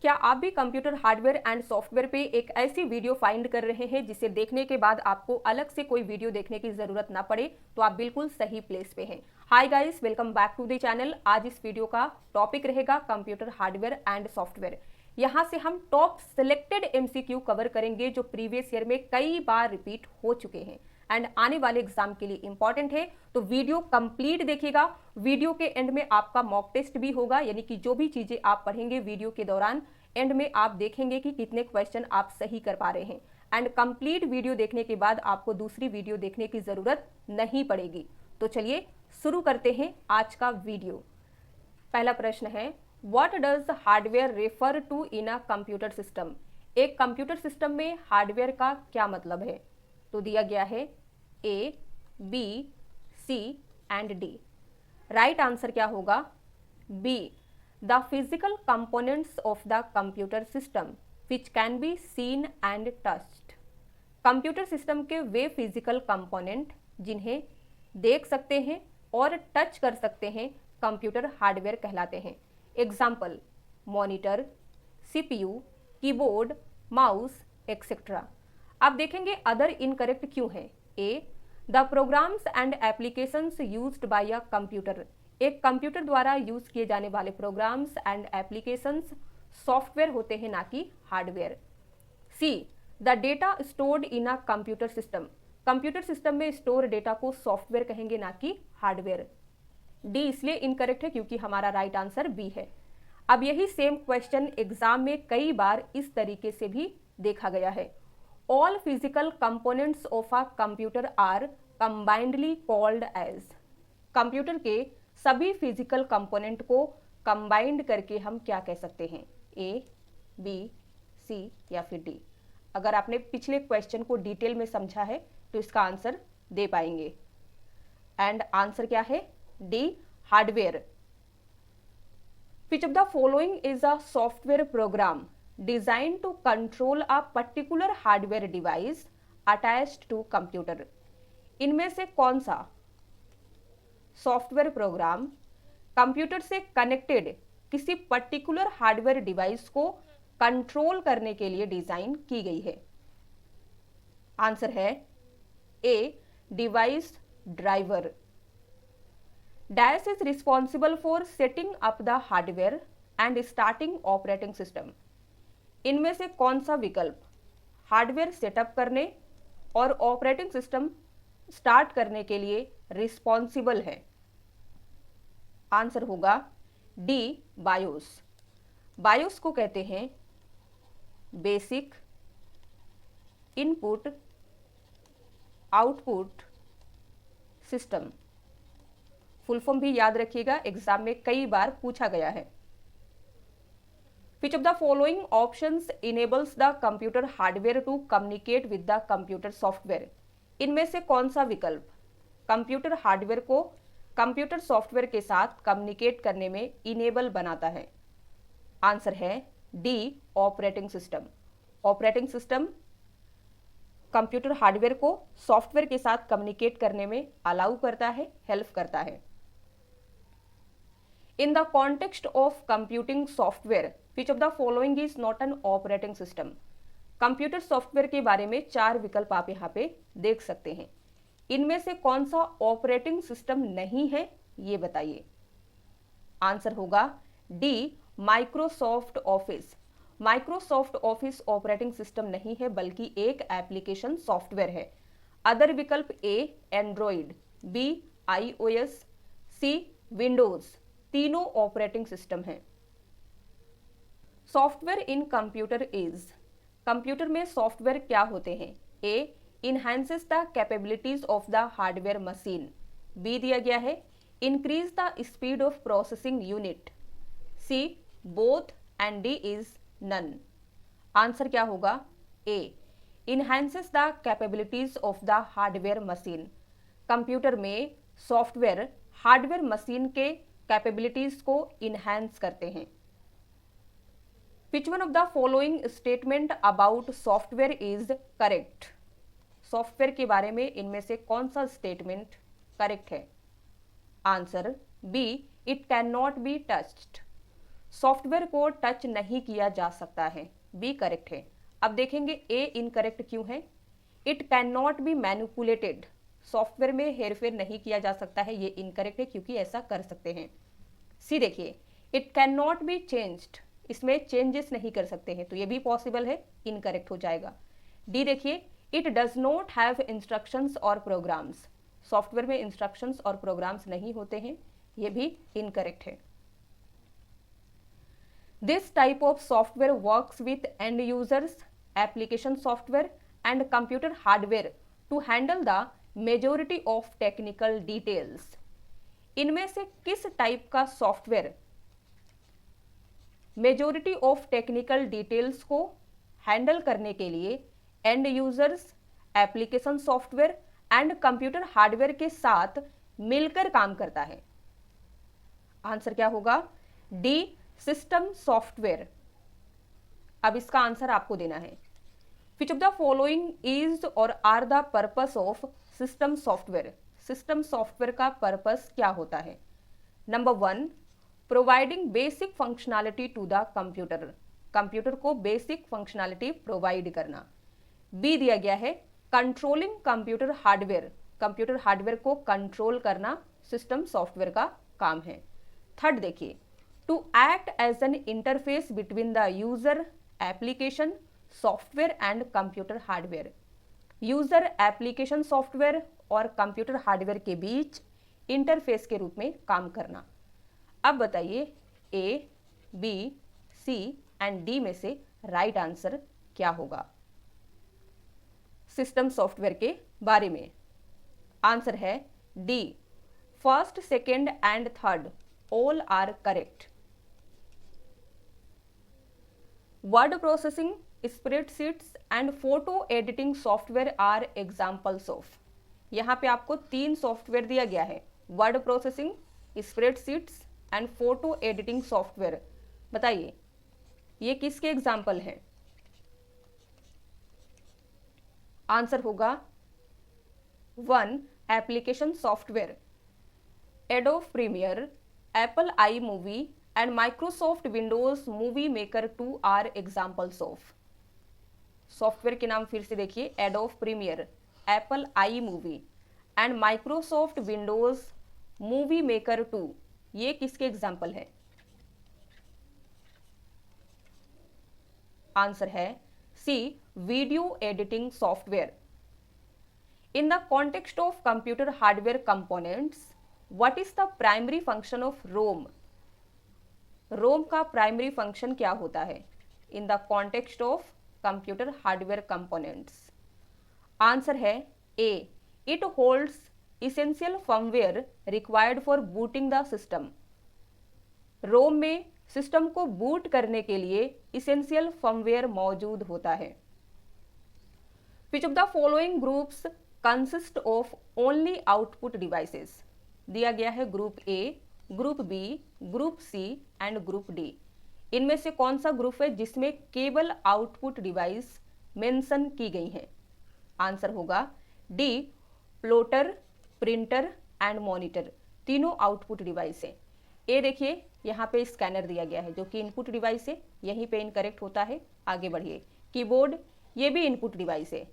क्या आप भी कंप्यूटर हार्डवेयर एंड सॉफ्टवेयर पे एक ऐसी वीडियो फाइंड कर रहे हैं जिसे देखने के बाद आपको अलग से कोई वीडियो देखने की जरूरत ना पड़े? तो आप बिल्कुल सही प्लेस पे हैं। Hi guys, welcome back to the channel. आज इस वीडियो का टॉपिक रहेगा कंप्यूटर हार्डवेयर एंड सॉफ्टवेयर। यहाँ से हम टॉप सिलेक्टेड एमसीक्यू कवर करेंगे जो प्रीवियस ईयर में कई बार रिपीट हो चुके हैं एंड आने वाले एग्जाम के लिए इंपॉर्टेंट है। तो वीडियो कंप्लीट देखिएगा। वीडियो के एंड में आपका मॉक टेस्ट भी होगा, यानी कि जो भी चीजें आप पढ़ेंगे वीडियो के दौरान एंड में आप देखेंगे कि कितने क्वेश्चन आप सही कर पा रहे हैं। एंड कंप्लीट वीडियो देखने के बाद आपको दूसरी वीडियो देखने की जरूरत नहीं पड़ेगी। तो चलिए शुरू करते हैं आज का वीडियो। पहला प्रश्न है, what does hardware refer to in a computer system? एक कंप्यूटर सिस्टम में हार्डवेयर का क्या मतलब है? तो दिया गया है A, B, C and D. Right answer क्या होगा? B, the physical components of the computer system which can be seen and touched. Computer system के वे फिजिकल कंपोनेंट जिन्हें देख सकते हैं और टच कर सकते हैं कंप्यूटर हार्डवेयर कहलाते हैं। Example, monitor, CPU, keyboard, mouse etcetera. आप देखेंगे अदर इनकरेक्ट क्यों है? A, the programs and applications used by a computer. एक कंप्यूटर द्वारा यूज किए जाने वाले प्रोग्राम्स एंड एप्लीकेशंस सॉफ्टवेयर होते हैं, ना कि hardware. See, the data stored in a computer system. Computer system में स्टोर डेटा को सॉफ्टवेयर कहेंगे, ना कि हार्डवेयर। डी इसलिए इनकरेक्ट है क्योंकि हमारा राइट आंसर बी है। अब यही सेम क्वेश्चन एग्जाम में कई बार इस तरीके से भी देखा गया है। All physical components of a computer are combinedly called as. Computer के सभी फिजिकल कंपोनेंट को कंबाइंड करके हम क्या कह सकते हैं? ए, बी, सी या फिर डी। अगर आपने पिछले क्वेश्चन को डिटेल में समझा है तो इसका आंसर दे पाएंगे। एंड आंसर क्या है? D, hardware. Which of the following is a software program designed to control a particular hardware device attached to computer? इनमें से कौन सा सॉफ्टवेयर प्रोग्राम कंप्यूटर से कनेक्टेड किसी पर्टिकुलर हार्डवेयर डिवाइस को कंट्रोल करने के लिए डिजाइन की गई है? आंसर है A, device driver. Dash is responsible for setting up the hardware and starting operating system. इनमें से कौन सा विकल्प हार्डवेयर सेटअप करने और ऑपरेटिंग सिस्टम स्टार्ट करने के लिए रिस्पॉन्सिबल है? आंसर होगा डी, बायोस। बायोस को कहते हैं basic input output system. Full form भी याद रखिएगा, एग्जाम में कई बार पूछा गया है। Which of the following options enables the computer hardware to communicate with the computer software? इनमें से कौन सा विकल्प कंप्यूटर हार्डवेयर को कंप्यूटर सॉफ्टवेयर के साथ कम्युनिकेट करने में इनेबल बनाता है? आंसर है D, operating system. Operating system computer hardware को सॉफ्टवेयर के साथ कम्युनिकेट करने में अलाउ करता है, हेल्प करता है। In the context of computing software, which of the following is not an operating system? Computer software के बारे में चार विकल्प आप यहाँ पे देख सकते हैं। इनमें से कौन सा ऑपरेटिंग सिस्टम नहीं है, ये बताइए। आंसर होगा D, Microsoft Office. Microsoft Office operating system नहीं है बल्कि एक एप्लीकेशन सॉफ्टवेयर है। अदर विकल्प A, Android, B, iOS, C, Windows, तीनों ऑपरेटिंग सिस्टम है। Software in computer is. Computer में सॉफ्टवेयर क्या होते हैं? A, enhances the capabilities of the hardware machine. B दिया गया है increase the speed of processing unit. C, both and D is none. Answer क्या होगा? A, enhances the capabilities of the hardware machine. Computer में software hardware machine के capabilities को enhance करते हैं। Which one of the following statement about software is correct? Software के बारे में इनमें से कौन सा स्टेटमेंट करेक्ट है? Answer B, it can not be touched. Software को टच नहीं किया जा सकता है, बी करेक्ट है। अब देखेंगे ए इनकरेक्ट क्यों है। It can not be manipulated, software में हेरफेर नहीं किया जा सकता है, ये इनकरेक्ट है क्योंकि ऐसा कर सकते हैं। सी देखिए, it can not be changed, इसमें चेंजेस नहीं कर सकते हैं, तो ये भी पॉसिबल है, इनकरेक्ट हो जाएगा। डी देखिए, it does not have instructions और प्रोग्राम्स, सॉफ्टवेयर में इंस्ट्रक्शंस और प्रोग्राम्स नहीं होते हैं, ये भी इनकरेक्ट है। This type of software works with end users, application software and computer hardware to handle the majority of technical details. इनमें से किस टाइप का software majority of technical details को हैंडल करने के लिए end users, application software and computer hardware के साथ मिलकर काम करता है? आंसर क्या होगा? D system software. अब इसका आंसर आपको देना है। Which of the following is or are the purpose of system software? System software का पर्पस क्या होता है? Number 1, providing basic functionality to the computer, computer को बेसिक फंक्शनैलिटी प्रोवाइड करना। बी दिया गया है controlling computer hardware, computer hardware को कंट्रोल करना सिस्टम सॉफ्टवेयर का काम है। थर्ड देखिए, to act as an interface between the user, application software and computer hardware, user, application software और कंप्यूटर हार्डवेयर के बीच इंटरफेस के रूप में काम करना। अब बताइए ए, बी, सी एंड डी में से राइट आंसर क्या होगा सिस्टम सॉफ्टवेयर के बारे में? आंसर है D, first, second and third all are correct. Word processing, spreadsheets and photo editing software are examples of. यहाँ पे आपको 3 सॉफ्टवेयर दिया गया है, word processing, spreadsheets and photo editing software. बताइए ये किसके एग्जाम्पल हैं? आंसर होगा 1, application software, Adobe Premiere, Apple iMovie and Microsoft Windows Movie Maker 2 are examples of. Software के नाम फिर से देखिए, Adobe Premiere, Apple iMovie and Microsoft Windows Movie Maker 2, ये किसके एग्जाम्पल है? आंसर है C, video editing software. In the context of computer hardware components, what is the primary function of ROM? ROM का primary function क्या होता है in the context of computer hardware components? Answer है A, it holds essential firmware required for booting the system. ROM में system को boot करने के लिए इसेंशियल फर्मवेयर मौजूद होता है। Which of the following groups consist of only output devices? दिया गया है group A, group B, group C and group D. इनमें से कौन सा ग्रुप है जिसमें केवल आउटपुट डिवाइस मेंशन की गई है? आंसर होगा D, plotter, printer and monitor, तीनों आउटपुट डिवाइस है। ए देखिए यहाँ पे स्कैनर दिया गया है जो कि इनपुट डिवाइस है, यहीं पे इनकरेक्ट होता है। आगे बढ़िए, कीबोर्ड, ये भी इनपुट डिवाइस है,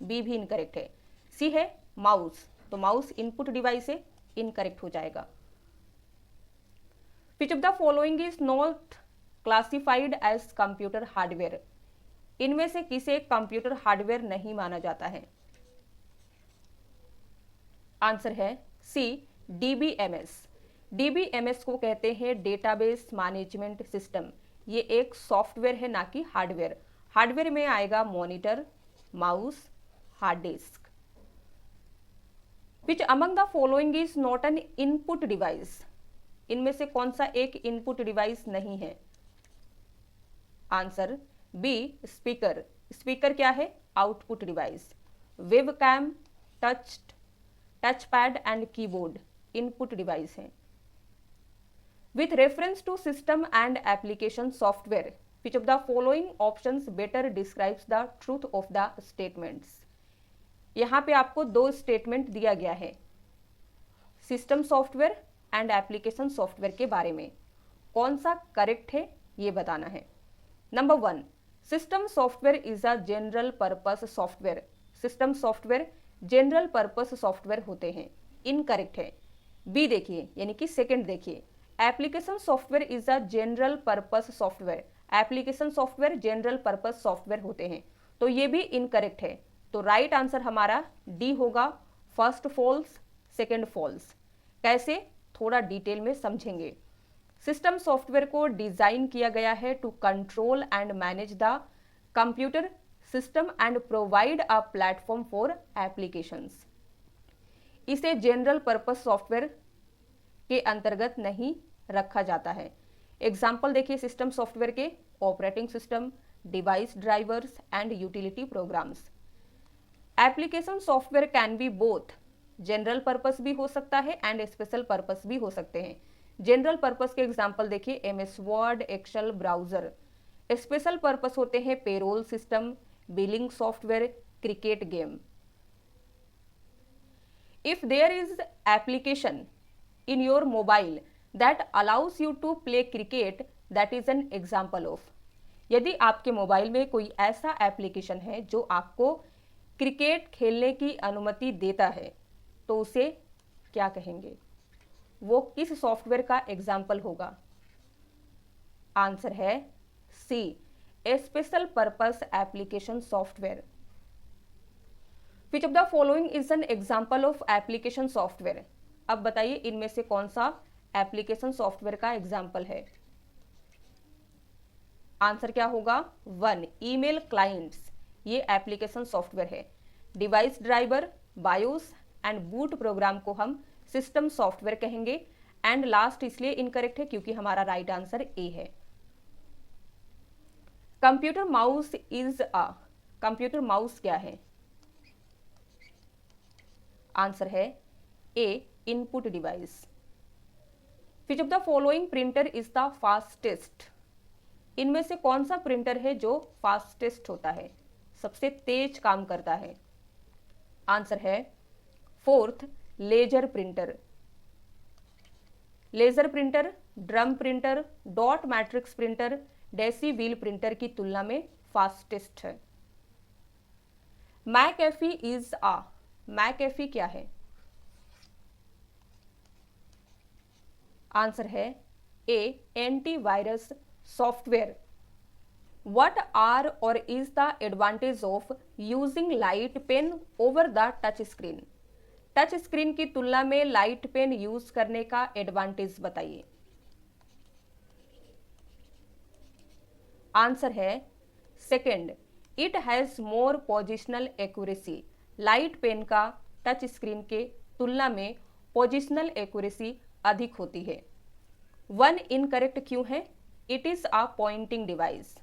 बी भी इनकरेक्ट है। सी है माउस, तो माउस इनपुट डिवाइस है, इनकरेक्ट हो जाएगा। Which of the following is not classified as computer hardware? इनमें से किसे कंप्यूटर हार्डवेयर नहीं माना जाता है? आंसर है सी, डीबीएमएस। डीबीएमएस को कहते हैं डेटाबेस मैनेजमेंट सिस्टम। ये एक सॉफ्टवेयर है, ना कि हार्डवेयर। हार्डवेयर में आएगा monitor, mouse, hard disk. Which among the following is not N input device? इनमें से कौन सा एक इनपुट डिवाइस नहीं है? Answer B, speaker. स्पीकर क्या है? Output device. Webcam, touchpad and keyboard input device है। With reference to system and application software, which of the following options better describes the truth of the statements? यहाँ पे आपको 2 statement दिया गया है system software and application software के बारे में। कौन सा करेक्ट है ये बताना है। Number 1, system software is a general purpose software. System software general purpose software होते हैं, इनकरेक्ट है। बी देखिए, यानी कि सेकंड देखिए, application software is a general purpose software. Application software general purpose software होते हैं, तो ये भी इनकरेक्ट है। तो राइट आंसर हमारा डी होगा, फर्स्ट फॉल्स सेकंड फॉल्स। कैसे, थोड़ा डिटेल में समझेंगे। सिस्टम सॉफ्टवेयर को डिजाइन किया गया है to control and manage the computer system and provide a platform for applications. इसे जनरल पर्पस सॉफ्टवेयर के अंतर्गत नहीं रखा जाता है। एग्जाम्पल देखिए सिस्टम सॉफ्टवेयर के, operating system, device drivers and utility programs. Application software can be both, general purpose भी हो सकता है एंड स्पेशल पर्पस भी हो सकते हैं। जनरल पर्पस के एग्जाम्पल देखिए, MS Word, Excel, browser. Special purpose होते हैं payroll system, billing software, cricket game. If there is application in your mobile that allows you to play cricket, that is an example of। यदि आपके mobile में कोई ऐसा application है जो आपको क्रिकेट खेलने की अनुमति देता है, तो उसे क्या कहेंगे? वो किस सॉफ्टवेयर का एग्जाम्पल होगा? आंसर है C, special purpose application software. Which of the following is an example of application software? अब बताइए इनमें से कौन सा एप्लीकेशन सॉफ्टवेयर का एग्जाम्पल है? आंसर क्या होगा? 1, ईमेल क्लाइंट्स, ये एप्लीकेशन सॉफ्टवेयर है। Device driver, BIOS and boot program को हम सिस्टम सॉफ्टवेयर कहेंगे। एंड लास्ट इसलिए इनकरेक्ट है क्योंकि हमारा राइट आंसर ए है। Computer mouse is a, computer mouse क्या है? आंसर है A, input device. Which of the following printer is the fastest? इनमें से कौन सा प्रिंटर है जो फास्टेस्ट होता है, सबसे तेज काम करता है? आंसर है 4th, laser printer. Laser printer, drum printer, dot matrix printer, daisy wheel printer की तुलना में फास्टेस्ट है। मैकएफी इज अ, मैकएफी क्या है? आंसर है A, antivirus software. What are और is the advantage of using light pen over the touch screen? Touch screen की तुलना में लाइट पेन यूज करने का एडवांटेज बताइए। आंसर है second, it has more positional accuracy. Light pen का touch screen के तुलना में पोजिशनल एक्यूरेसी अधिक होती है। 1 इनकरेक्ट क्यों है? It is a pointing device.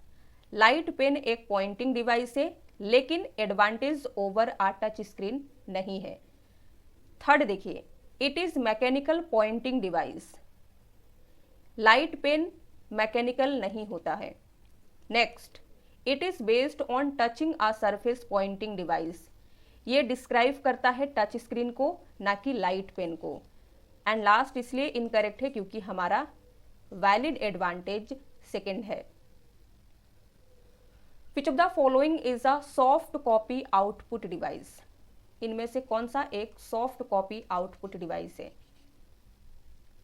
Light pen एक पॉइंटिंग डिवाइस है, लेकिन advantage over a touch screen नहीं है। थर्ड देखिए, it is mechanical pointing device. Light pen mechanical नहीं होता है। Next, it is based on touching a surface pointing device. ये डिस्क्राइब करता है टच स्क्रीन को, ना कि लाइट पेन को। एंड लास्ट इसलिए इनकरेक्ट है क्योंकि हमारा वैलिड एडवांटेज सेकंड है। Which of the following is a soft copy output device? इनमें से कौन सा एक सॉफ्ट कॉपी आउटपुट डिवाइस है?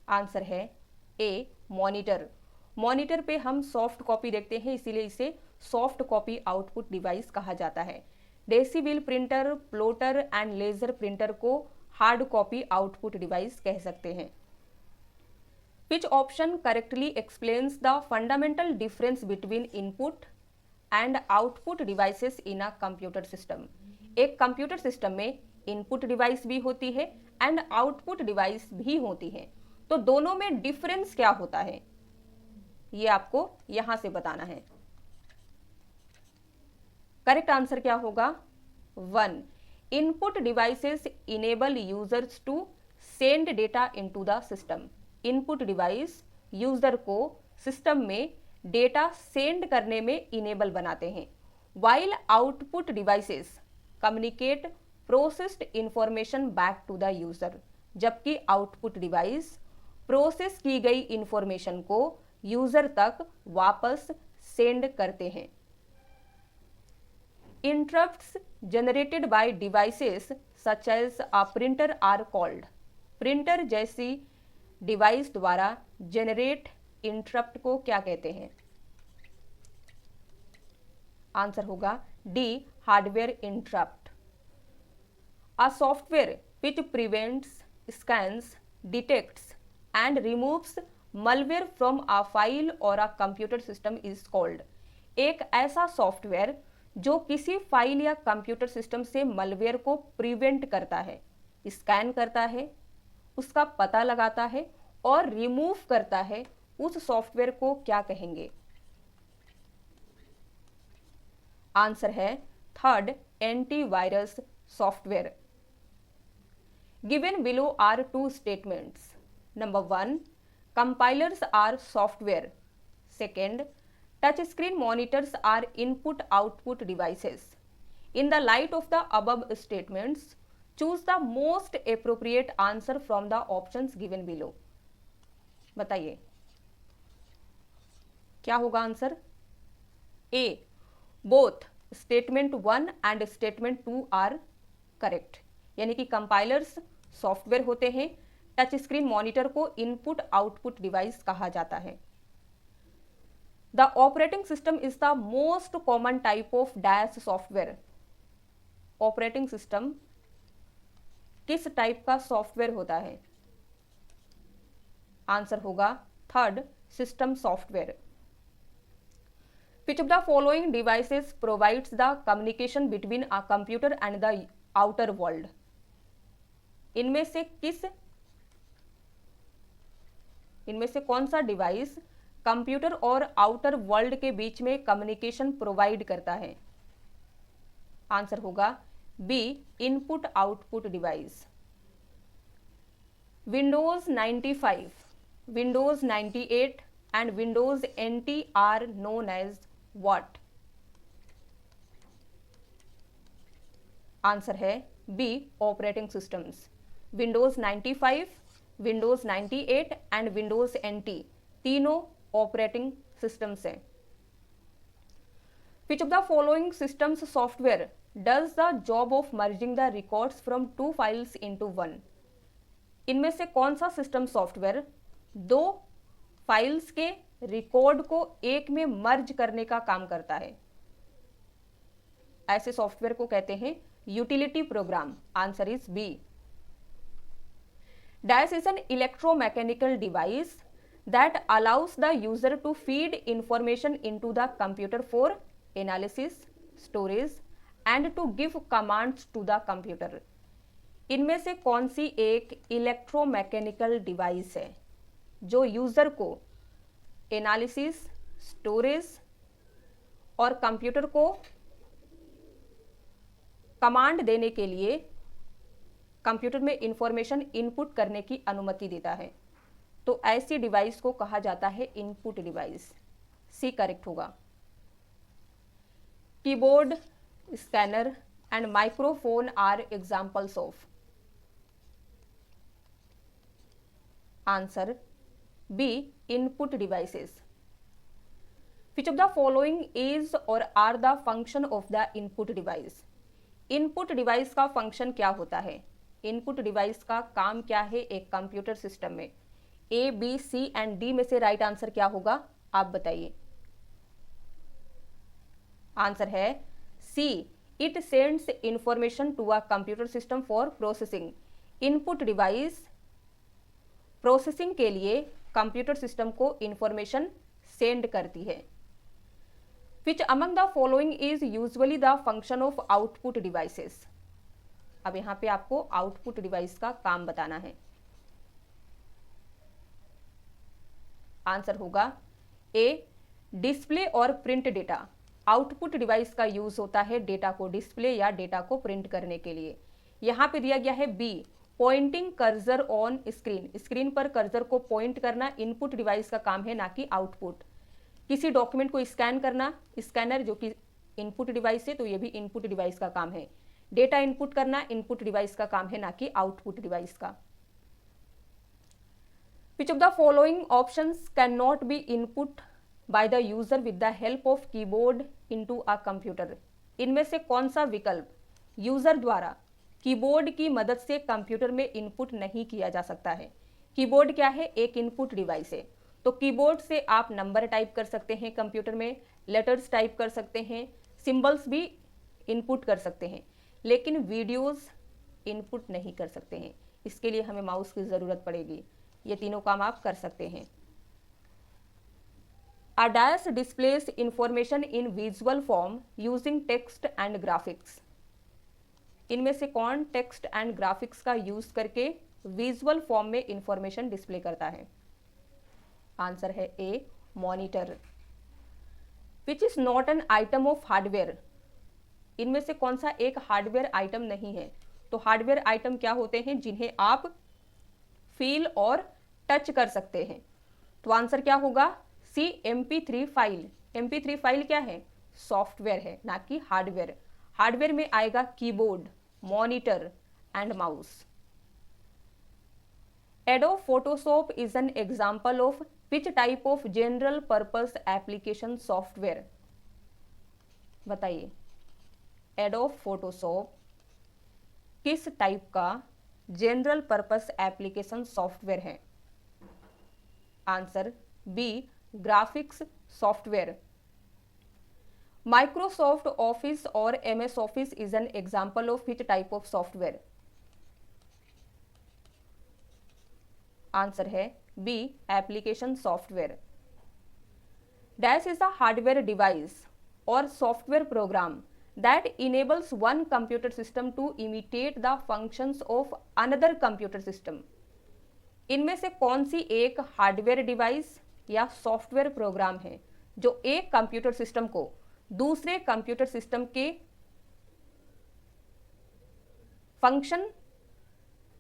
आंसर है ए, मॉनिटर। मॉनिटर पे हम सॉफ्ट कॉपी देखते हैं, इसीलिए इसे सॉफ्ट कॉपी आउटपुट डिवाइस कहा जाता है। Daisy wheel printer, plotter and laser printer को हार्ड कॉपी आउटपुट डिवाइस कह सकते हैं। Which option correctly explains the fundamental difference between input and output devices in a computer system? एक computer system में input device भी होती है and output device भी होती है, तो दोनों में डिफरेंस क्या होता है ये आपको यहां से बताना है। करेक्ट आंसर क्या होगा? 1, input devices enable users to send data into the system. Input device user को सिस्टम में डेटा सेंड करने में इनेबल बनाते हैं, while output devices communicate processed information back to the user. जबकि आउटपुट डिवाइस प्रोसेस की गई इंफॉर्मेशन को यूजर तक वापस सेंड करते हैं। Interrupts generated by devices such as a printer are called. Printer जैसी डिवाइस द्वारा जनरेट इंटरप्ट को क्या कहते हैं? आंसर होगा D, hardware interrupt. A software which prevents, scans, detects and removes malware from a file or a computer system is called। एक ऐसा software जो किसी फाइल या कंप्यूटर सिस्टम से मलवेयर को प्रिवेंट करता है, स्कैन करता है, उसका पता लगाता है और रिमूव करता है, उस सॉफ्टवेयर को क्या कहेंगे? आंसर है third, antivirus software. Given below are two statements. Number 1, compilers are software. Second, touchscreen monitors are input-output devices. In the light of the above statements, choose the most appropriate answer from the options given below. बताइए क्या होगा answer? A, both statement 1 and statement 2 are correct। यानी कि compilers software होते हैं, touch screen monitor को input output device कहा जाता है। The operating system is the most common type of dash software. Operating system किस टाइप का सॉफ्टवेयर होता है? आंसर होगा third, system software. Which of the following devices provides the communication between a computer and the outer world. इनमें से कौन सा device computer और आउटर वर्ल्ड के बीच में कम्युनिकेशन प्रोवाइड करता है? आंसर होगा B, input output device. Windows 95, Windows 98 and Windows NT are known as what? Answer है B, operating systems. Windows 95, Windows 98 and Windows NT तीनों ऑपरेटिंग सिस्टम्स हैं। Which of the following systems software does the job of merging the records from 2 files into 1? इनमें से कौन सा system software 2 files के record को एक में मर्ज करने का काम करता है? ऐसे सॉफ्टवेयर को कहते हैं utility program. Answer is B. Dash is an electromechanical device that allows the user to feed information into the computer for analysis, storage and to give commands to the computer। इनमें से कौन सी एक electromechanical device है जो यूजर को analysis, storage और computer को कमांड देने के लिए कंप्यूटर में इंफॉर्मेशन इनपुट करने की अनुमति देता है? तो ऐसी डिवाइस को कहा जाता है इनपुट डिवाइस। सी करेक्ट होगा। Keyboard, scanner and microphone are examples of. Answer B, input devices. Which of the following is or are the function of the input device? Input device का function क्या होता है? Input device का काम क्या है एक कंप्यूटर सिस्टम में? ए, बी, सी एंड डी में से राइट आंसर क्या होगा, आप बताइए। आंसर है C, it sends information to a computer system for processing. Input device processing के लिए कंप्यूटर सिस्टम को इंफॉर्मेशन सेंड करती है। Which among the following is usually the function of output devices? अब यहां पे आपको आउटपुट डिवाइस का काम बताना है। आंसर होगा ए, डिस्प्ले और प्रिंट डेटा। आउटपुट डिवाइस का यूज होता है डेटा को डिस्प्ले या डेटा को प्रिंट करने के लिए। यहां पे दिया गया है B, pointing cursor on screen. Screen पर कर्सर को पॉइंट करना इनपुट डिवाइस का काम है, ना कि आउटपुट। किसी डॉक्यूमेंट को स्कैन करना, स्कैनर जो कि इनपुट डिवाइस है, तो ये भी इनपुट डिवाइस का काम है। डेटा इनपुट करना इनपुट डिवाइस का काम है, ना कि आउटपुट डिवाइस का। Which of the following options cannot be input by the user with the help of keyboard into a computer? इनमें से कौन सा विकल्प यूजर द्वारा कीबोर्ड की मदद से कंप्यूटर में इनपुट नहीं किया जा सकता है? कीबोर्ड क्या है? एक इनपुट डिवाइस है। तो कीबोर्ड से आप नंबर टाइप कर सकते हैं कंप्यूटर में, लेटर्स टाइप कर सकते हैं, सिंबल्स भी इनपुट कर सकते हैं, लेकिन वीडियोस इनपुट नहीं कर सकते हैं। इसके लिए हमें माउस की ज़रूरत पड़ेगी। ये तीनों काम आप कर सकते हैं। A dash displays information in visual form using text and graphics. इनमें से कौन टेक्स्ट एंड ग्राफिक्स का यूज करके विजुअल फॉर्म में इंफॉर्मेशन डिस्प्ले करता है? आंसर है A, monitor. Which is not an item of hardware? इनमें से कौन सा एक हार्डवेयर आइटम नहीं है? तो हार्डवेयर आइटम क्या होते हैं? जिन्हें आप फील और टच कर सकते हैं। तो आंसर क्या होगा? सी, MP3 फाइल। MP3 फाइल क्या है? सॉफ्टवेयर है, ना कि हार्डवेयर। हार्डवेयर में आएगा keyboard, monitor and mouse. Adobe Photoshop is an example of which type of general purpose application software? बताइए, एडोब फोटोशॉप किस टाइप का जनरल पर्पस एप्लीकेशन सॉफ्टवेयर है? Answer B, graphics software. Microsoft Office or MS office is an example of which type of software? Answer है B, application software. Dash is a hardware device or software program that enables one computer system to imitate the functions of another computer system. इनमें से कौन सी एक hardware device या software program है जो एक computer system को दूसरे कंप्यूटर सिस्टम के फंक्शन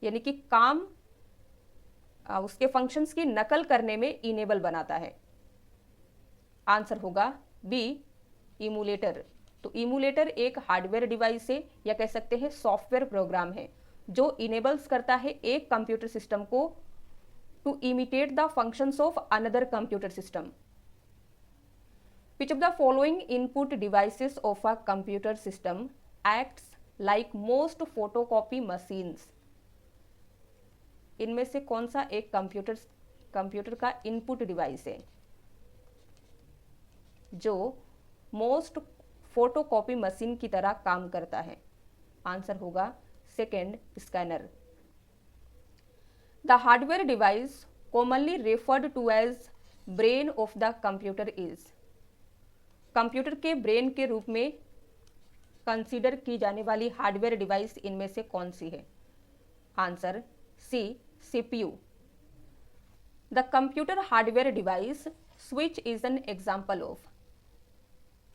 यानी कि काम, उसके फंक्शंस की नकल करने में इनेबल बनाता है? आंसर होगा बी, इमुलेटर। तो इमुलेटर एक हार्डवेयर डिवाइस है या कह सकते हैं सॉफ्टवेयर प्रोग्राम है जो इनेबल्स करता है एक कंप्यूटर सिस्टम को to imitate the functions of another computer system. Which of the following input devices of a computer system acts like most photocopy machines? इनमें से कौन सा एक कंप्यूटर का इनपुट डिवाइस है जो मोस्ट फोटोकॉपी मशीन की तरह काम करता है? आंसर होगा second, scanner. The hardware device commonly referred to as brain of the computer is? Computer के ब्रेन के रूप में कंसीडर की जाने वाली हार्डवेयर डिवाइस इनमें से कौन सी है? Answer C, CPU। The computer hardware device switch is an example of?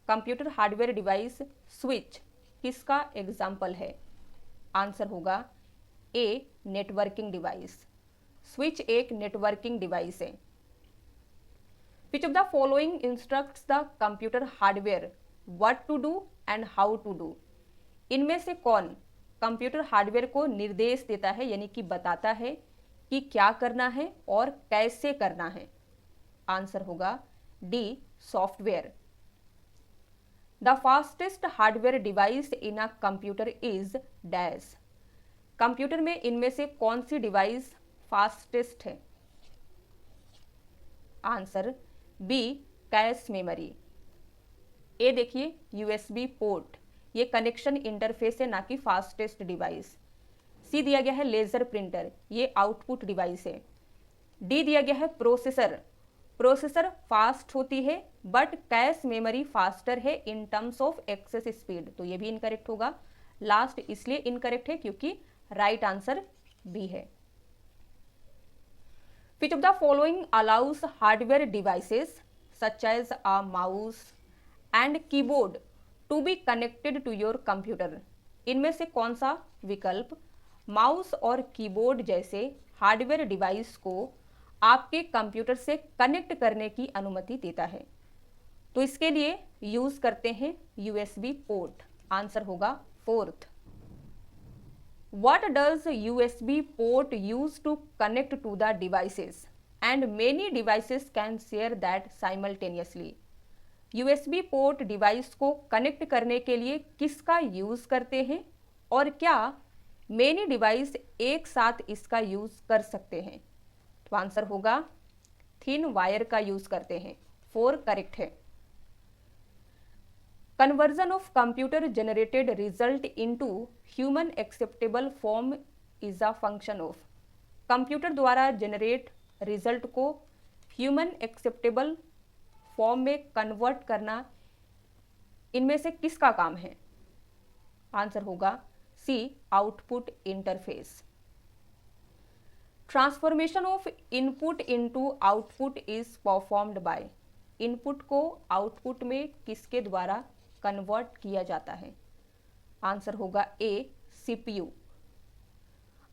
Computer hardware device switch किसका एग्जाम्पल है? आंसर होगा ए, नेटवर्किंग डिवाइस। स्विच एक नेटवर्किंग डिवाइस है। Which of the following instructs the computer hardware what to do and how to do? इनमें से कौन computer hardware को निर्देश देता है यानी कि बताता है कि क्या करना है और कैसे करना है? आंसर होगा D, software. The fastest hardware device in a computer is dash? Computer में इनमें से कौन सी डिवाइस फास्टेस्ट है? Answer B, cache memory. A देखिए, USB पोर्ट, ये कनेक्शन इंटरफेस है ना कि फास्टेस्ट डिवाइस। सी दिया गया है लेजर प्रिंटर, ये आउटपुट डिवाइस है। डी दिया गया है प्रोसेसर, प्रोसेसर फास्ट होती है बट कैश मेमोरी फास्टर है in terms of access speed, तो ये भी इनकरेक्ट होगा। लास्ट इसलिए इनकरेक्ट है क्योंकि राइट आंसर बी है। Which of the following allows hardware devices such as a mouse and keyboard to be connected to your computer? इनमें से कौन सा विकल्प माउस और कीबोर्ड जैसे हार्डवेयर डिवाइस को आपके कंप्यूटर से कनेक्ट करने की अनुमति देता है? तो इसके लिए यूज करते हैं USB पोर्ट। आंसर होगा fourth. What does USB port use to connect to the devices and many devices can share that simultaneously. USB port device को कनेक्ट करने के लिए किसका यूज करते हैं और क्या मेनी डिवाइस एक साथ इसका यूज कर सकते हैं? तो आंसर होगा थिन वायर का यूज करते हैं। 4 करेक्ट है। Conversion of computer generated result into human acceptable form is a function of. Computer द्वारा जनरेट रिजल्ट को ह्यूमन एक्सेप्टेबल फॉर्म में कन्वर्ट करना इनमें से किसका काम है? आंसर होगा C, output interface. Transformation of input into output is performed by. Input को आउटपुट में किसके द्वारा कन्वर्ट किया जाता है? आंसर होगा A, CPU.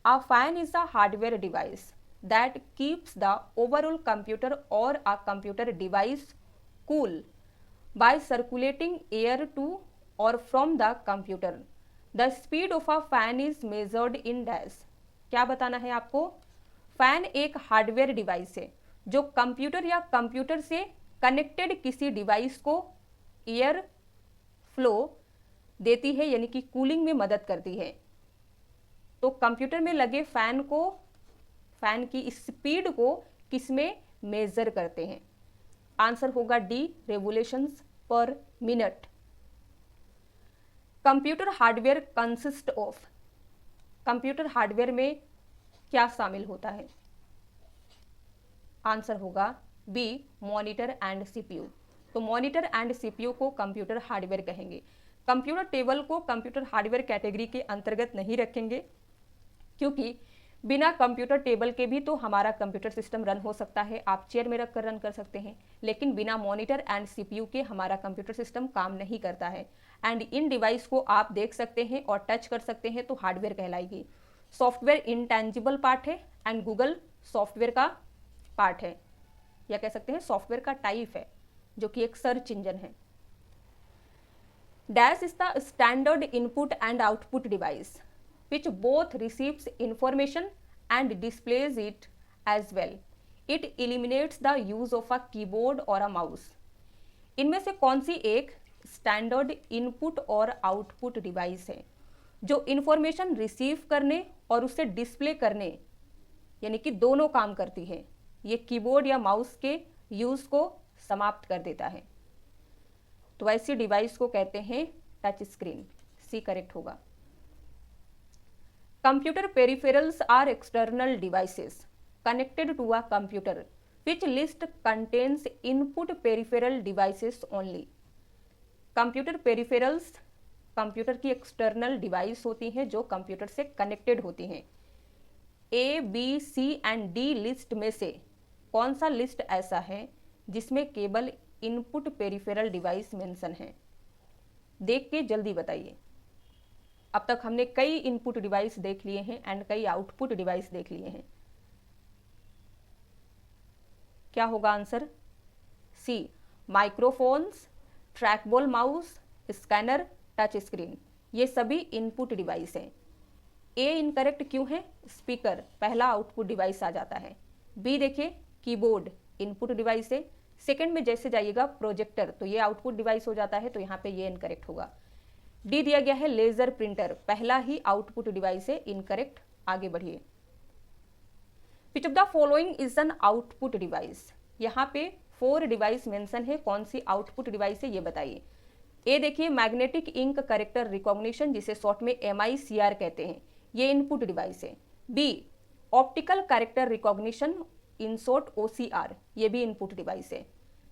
A fan is a hardware device that keeps the overall computer or a computer device cool by circulating air to or from the computer. The speed of a fan is measured in dash. क्या बताना है आपको? Fan एक hardware device है जो computer या computer से connected किसी डिवाइस को एयर फ्लो देती है, यानी कि कूलिंग में मदद करती है। तो कंप्यूटर में लगे फैन की स्पीड को किसमें मेजर करते हैं? आंसर होगा डी, रेवोल्यूशंस पर minute. Computer hardware consist of. Computer hardware में क्या शामिल होता है? आंसर होगा बी, मॉनिटर एंड सीपीयू। तो मॉनिटर एंड सीपीयू को कंप्यूटर हार्डवेयर कहेंगे। कंप्यूटर टेबल को कंप्यूटर हार्डवेयर कैटेगरी के अंतर्गत नहीं रखेंगे, क्योंकि बिना कंप्यूटर टेबल के भी तो हमारा कंप्यूटर सिस्टम रन हो सकता है। आप चेयर में रखकर रन कर सकते हैं, लेकिन बिना मॉनिटर एंड सीपीयू के हमारा कंप्यूटर सिस्टम काम नहीं करता है। एंड इन डिवाइस को आप देख सकते हैं और टच कर सकते हैं तो हार्डवेयर कहलाएगी। सॉफ्टवेयर इंटेंजिबल पार्ट है एंड गूगल सॉफ्टवेयर का पार्ट है, या कह सकते हैं सॉफ्टवेयर का टाइप है, जो कि एक सर्च इंजन है। Dash is the standard input and output device which both receives information and displays it as well. It eliminates the use of a keyboard or a mouse. इनमें से कौन सी एक स्टैंडर्ड इनपुट और output device है जो information receive करने और उसे डिस्प्ले करने, यानी कि दोनों काम करती है? ये कीबोर्ड या माउस के यूज को समाप्त कर देता है। तो ऐसी डिवाइस को कहते हैं टच स्क्रीन। सी करेक्ट होगा। Computer peripherals are external devices connected to a computer. Which list contains input peripheral devices only? Computer peripherals computer की एक्सटर्नल डिवाइस होती हैं जो कंप्यूटर से कनेक्टेड होती हैं। A, B, C and D list में से कौन सा लिस्ट ऐसा है जिसमें केवल इनपुट पेरिफेरल डिवाइस मेंशन है? देख के जल्दी बताइए। अब तक हमने कई इनपुट डिवाइस देख लिए हैं एंड कई आउटपुट डिवाइस देख लिए हैं। क्या होगा answer? C, microphones, trackball mouse, scanner, touch screen, ये सभी इनपुट डिवाइस हैं। ए इनकरेक्ट क्यों है? स्पीकर पहला आउटपुट डिवाइस आ जाता है। बी देखिए, कीबोर्ड इनपुट डिवाइस है। सेकंड में जैसे जाइएगा प्रोजेक्टर, तो ये आउटपुट डिवाइस हो जाता है, तो यहाँ पे ये इनकरेक्ट होगा। डी दिया गया है लेजर प्रिंटर, पहला ही आउटपुट डिवाइस है, इनकरेक्ट। आगे बढ़िए। विच of the following is an output device? यहाँ पे 4 डिवाइस मेंशन है, कौन सी आउटपुट डिवाइस है ये बताइए। ए देखिए, मैग्नेटिक इंक करेक्टर रिकॉग्निशन, जिसे शॉर्ट में MICR कहते हैं, ये इनपुट डिवाइस है। B, optical character recognition in short OCR, ये भी इनपुट डिवाइस है।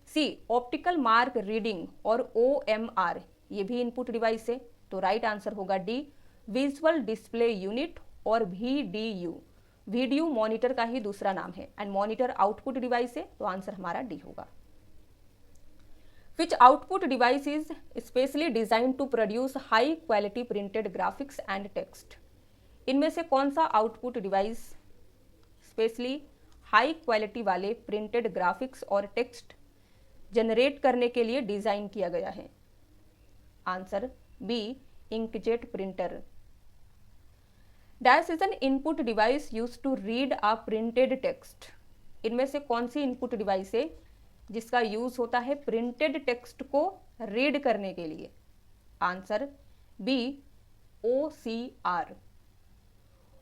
सी, ऑप्टिकल मार्क रीडिंग और OMR, ये भी इनपुट डिवाइस है। तो राइट आंसर होगा डी, विजुअल डिस्प्ले यूनिट और VDU। वीडियो मॉनिटर का ही दूसरा नाम है एंड मॉनिटर आउटपुट डिवाइस है, तो आंसर हमारा डी होगा। Which output device is specially design to produce high quality printed graphics and text? इनमें से कौन सा output device specially high quality वाले प्रिंटेड ग्राफिक्स और टेक्स्ट जनरेट करने के लिए डिजाइन किया गया है? Answer B, inkjet printer. Dash is an input device used to read a printed text. इनमें से कौन सी इनपुट डिवाइस है जिसका यूज होता है प्रिंटेड टेक्स्ट को रीड करने के लिए? Answer B, OCR।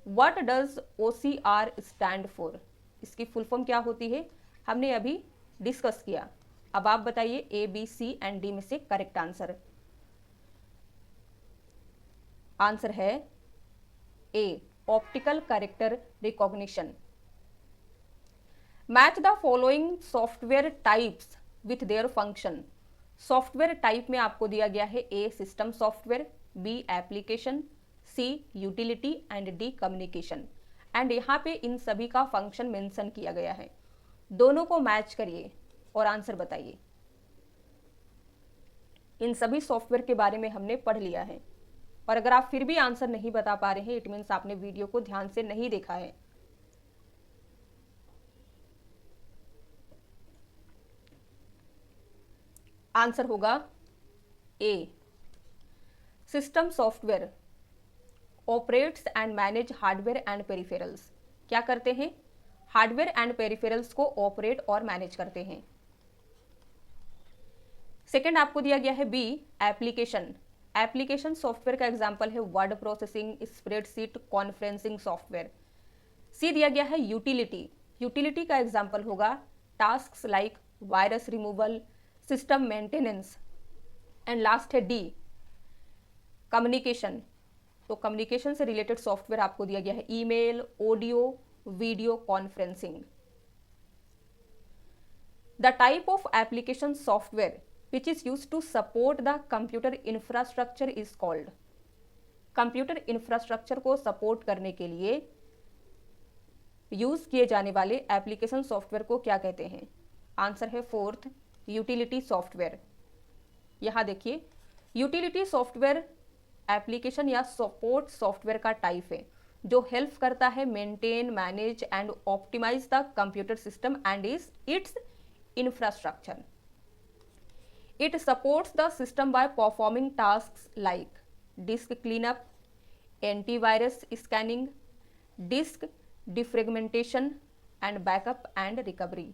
What does OCR stand for? इसकी फुल फॉर्म क्या होती है हमने अभी डिस्कस किया। अब आप बताइए A, B, C and D में से करेक्ट आंसर। आंसर है A, optical character recognition. Match the following software types with their function. Software type में आपको दिया गया है A, system software, B, application, C, utility and D, communication. And यहाँ पे इन सभी का फंक्शन मेंशन किया गया है। दोनों को मैच करिए और आंसर बताइए। इन सभी सॉफ्टवेयर के बारे में हमने पढ़ लिया है और अगर आप फिर भी आंसर नहीं बता पा रहे हैं इट मीन्स आपने वीडियो को ध्यान से नहीं देखा है। आंसर होगा A, system software operates and manage hardware and peripherals. क्या करते हैं? हार्डवेयर एंड पेरिफेरल्स को ऑपरेट और मैनेज करते हैं। सेकेंड आपको दिया गया है B, एप्लीकेशन। एप्लीकेशन सॉफ्टवेयर का एग्जाम्पल है word processing, spreadsheet, conferencing software. C दिया गया है यूटिलिटी। यूटिलिटी का एग्जाम्पल होगा tasks like virus removal, system maintenance. And last है D, कम्युनिकेशन। तो कम्युनिकेशन से रिलेटेड सॉफ्टवेयर आपको दिया गया है email, audio, video conferencing. The type of application software which is used to support the computer infrastructure is called। Computer infrastructure को support करने के लिए यूज किए जाने वाले एप्लीकेशन सॉफ्टवेयर को क्या कहते हैं? आंसर है फोर्थ, यूटिलिटी सॉफ्टवेयर। यहां देखिए, यूटिलिटी सॉफ्टवेयर एप्लीकेशन या सपोर्ट सॉफ्टवेयर का टाइप है जो हेल्प करता है maintain, manage and optimize the computer system and its infrastructure. It supports the system by performing tasks like disk cleanup, antivirus scanning, disk defragmentation, and backup and recovery.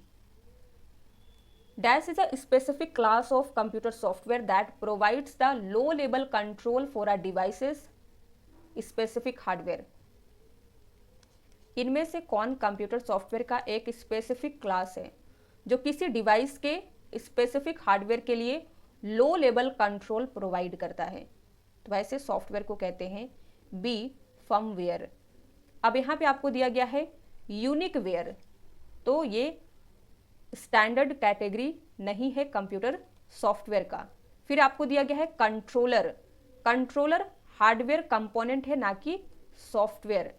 DAS is a specific class of computer software that provides the low-level control for a device's specific hardware. इनमें से कौन computer software का एक specific class है जो किसी device के specific hardware के लिए लो लेवल कंट्रोल प्रोवाइड करता है? तो वैसे सॉफ्टवेयर को कहते हैं बी, फर्मवेयर। अब यहाँ पे आपको दिया गया है यूनिक वेयर, तो ये स्टैंडर्ड कैटेगरी नहीं है कंप्यूटर सॉफ्टवेयर का। फिर आपको दिया गया है कंट्रोलर। कंट्रोलर हार्डवेयर कंपोनेंट है ना कि सॉफ्टवेयर।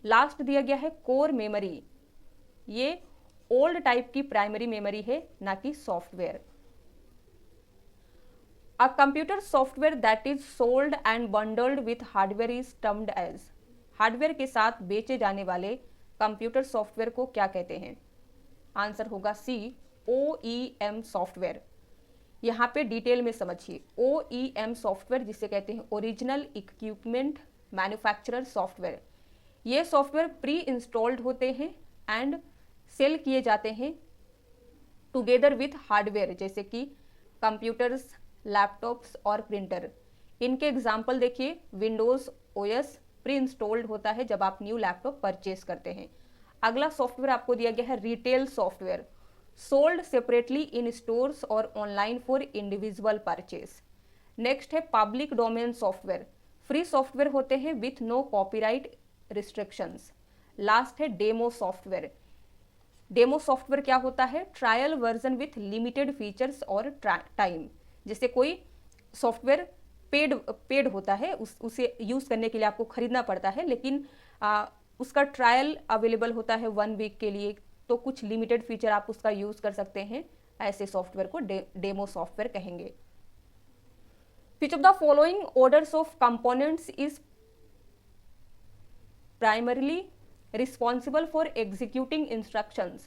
लास्ट दिया गया है कोर मेमोरी, ये ओल्ड टाइप की प्राइमरी मेमोरी है ना कि software. A computer software that is sold and bundled with hardware is termed as. Hardware के साथ बेचे जाने वाले कंप्यूटर सॉफ्टवेयर को क्या कहते हैं? आंसर होगा सी, OEM सॉफ्टवेयर। यहाँ पे डिटेल में समझिए। OEM सॉफ्टवेयर जिसे कहते हैं ओरिजिनल इक्विपमेंट मैन्युफैक्चरर सॉफ्टवेयर। ये सॉफ्टवेयर प्री इंस्टॉल्ड होते हैं एंड सेल किए जाते हैं टुगेदर विथ हार्डवेयर, जैसे कि कंप्यूटर्स, लैपटॉप्स और प्रिंटर। इनके एग्जाम्पल देखिए, विंडोज OS प्री इंस्टॉल्ड होता है जब आप न्यू लैपटॉप परचेज करते हैं। अगला सॉफ्टवेयर आपको दिया गया है retail software, sold separately in stores और online for individual purchase. Next है public domain software, free software होते हैं with no copyright restrictions. Last है डेमो सॉफ्टवेयर। डेमो सॉफ्टवेयर क्या होता है? Trial version with limited features और टाइम। जैसे कोई सॉफ्टवेयर पेड होता है, उसे यूज करने के लिए आपको खरीदना पड़ता है, लेकिन उसका ट्रायल अवेलेबल होता है 1 वीक के लिए, तो कुछ लिमिटेड फीचर आप उसका यूज कर सकते हैं। ऐसे सॉफ्टवेयर को डेमो सॉफ्टवेयर कहेंगे। विच of the following orders of components is primarily responsible for executing instructions,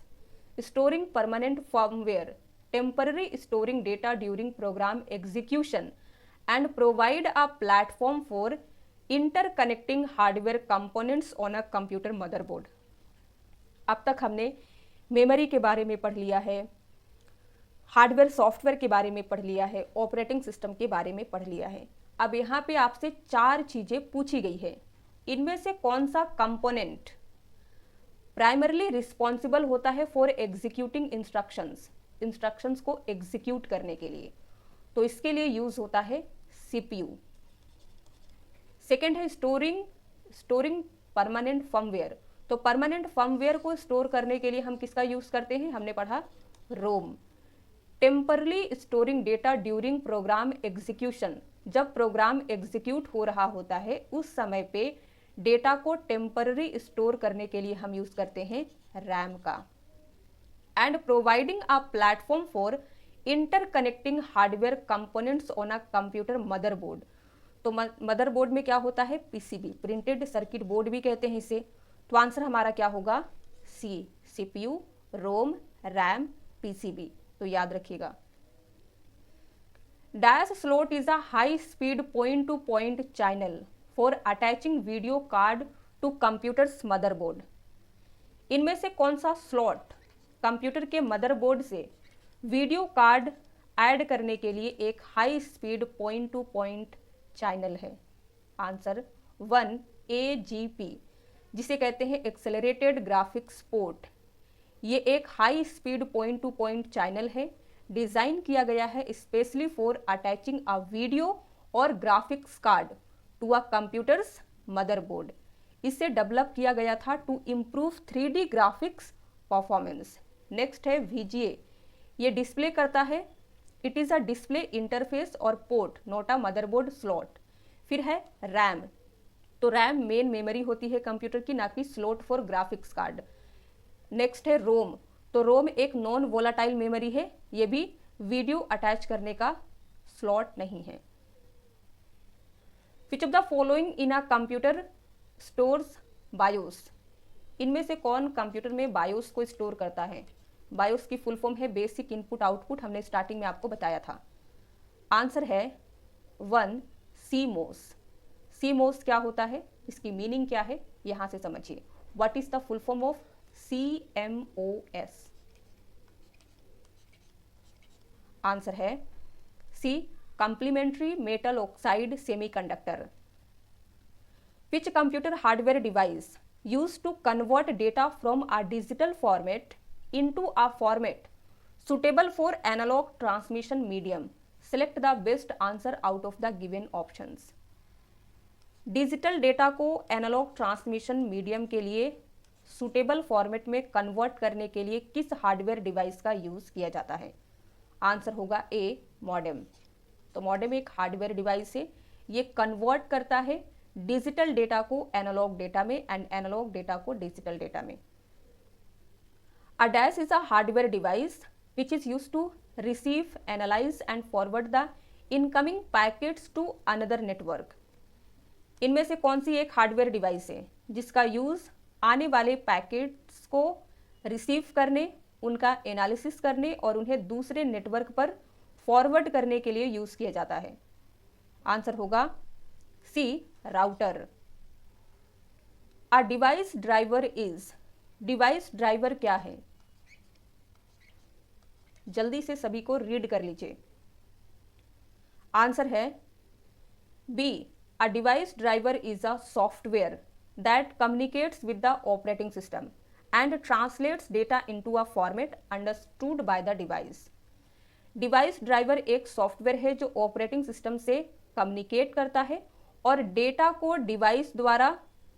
storing permanent firmware, temporary storing data during program execution, and provide a platform for interconnecting hardware components on a computer motherboard। अब तक हमने memory के बारे में पढ़ लिया है, hardware software के बारे में पढ़ लिया है, ऑपरेटिंग सिस्टम के बारे में पढ़ लिया है। अब यहाँ पे आपसे 4 चीज़ें पूछी गई है, इनमें से कौन सा कंपोनेंट प्राइमरली रिस्पॉन्सिबल होता है फॉर एग्जीक्यूटिंग इंस्ट्रक्शंस को एग्जीक्यूट करने के लिए, तो इसके लिए यूज होता है सीपीयू। सेकेंड है स्टोरिंग परमानेंट फर्मवेयर, तो परमानेंट फर्मवेयर को स्टोर करने के लिए हम किसका यूज करते हैं, हमने पढ़ा ROM. Temporarily storing data during program execution, जब प्रोग्राम एग्जीक्यूट हो रहा होता है उस समय पे डेटा को टेम्पररी स्टोर करने के लिए हम यूज करते हैं रैम का। And providing a platform for interconnecting hardware components on a computer motherboard, तो मदरबोर्ड में क्या होता है, पीसीबी, प्रिंटेड सर्किट बोर्ड भी कहते हैं इसे। तो आंसर हमारा क्या होगा, C, CPU, ROM, RAM, PCB, तो याद रखिएगा। Dash slot is a high speed point to point channel for attaching video card to computer's motherboard, इनमें से कौन सा स्लॉट कंप्यूटर के मदरबोर्ड से वीडियो कार्ड ऐड करने के लिए एक high speed point to point channel है। आंसर 1 AGP, जिसे कहते हैं एक्सेलरेटेड ग्राफिक्स पोर्ट। ये एक high speed point to point channel है, डिजाइन किया गया है specially for attaching a video और graphics card to a computer's motherboard. इसे डेवलप किया गया था to improve 3D graphics performance. Next है VGA, ये डिस्प्ले करता है, it is a display interface और port, not a motherboard slot. फिर है रैम, तो रैम मेन मेमोरी होती है कंप्यूटर की, ना कि slot for graphics card. Next है रोम, तो रोम एक नॉन वोलाटाइल मेमोरी है, ये भी वीडियो अटैच करने का स्लॉट नहीं है। Which of the following in a computer stores BIOS, इनमें से कौन कंप्यूटर में बायोस को स्टोर करता है। बायोस की फुल फॉर्म है बेसिक इनपुट आउटपुट, हमने स्टार्टिंग में आपको बताया था। आंसर है 1 CMOS। CMOS क्या होता है, इसकी मीनिंग क्या है, यहां से समझिए। What is the full form of CMOS? Answer है C, complementary metal oxide semiconductor. Which computer hardware device used to convert data from a digital format into a format suitable for analog transmission medium? Select the best answer out of the given options. Digital data को analogue transmission medium के लिए suitable format में convert करने के लिए किस hardware device का use किया जाता है? आंसर होगा A, मॉडेम। तो मॉडेम एक हार्डवेयर डिवाइस है, ये कन्वर्ट करता है डिजिटल डेटा को एनालॉग डेटा में एंड एनालॉग डेटा को डिजिटल डेटा में। A dash is a hardware device which is used to receive, analyse and forward the incoming packets to another network. इनमें से कौन सी एक हार्डवेयर डिवाइस है जिसका यूज आने वाले पैकेट्स को रिसीव करने, उनका एनालिसिस करने और उन्हें दूसरे नेटवर्क पर फॉरवर्ड करने के लिए यूज किया जाता है? आंसर होगा C, router. A device driver is, device driver क्या है? जल्दी से सभी को रीड कर लीजिए। आंसर है B, a device driver is a software that communicates with the operating system and translates data into a format understood by the device. Device driver एक सॉफ्टवेयर है जो ऑपरेटिंग सिस्टम से कम्युनिकेट करता है और डेटा को device द्वारा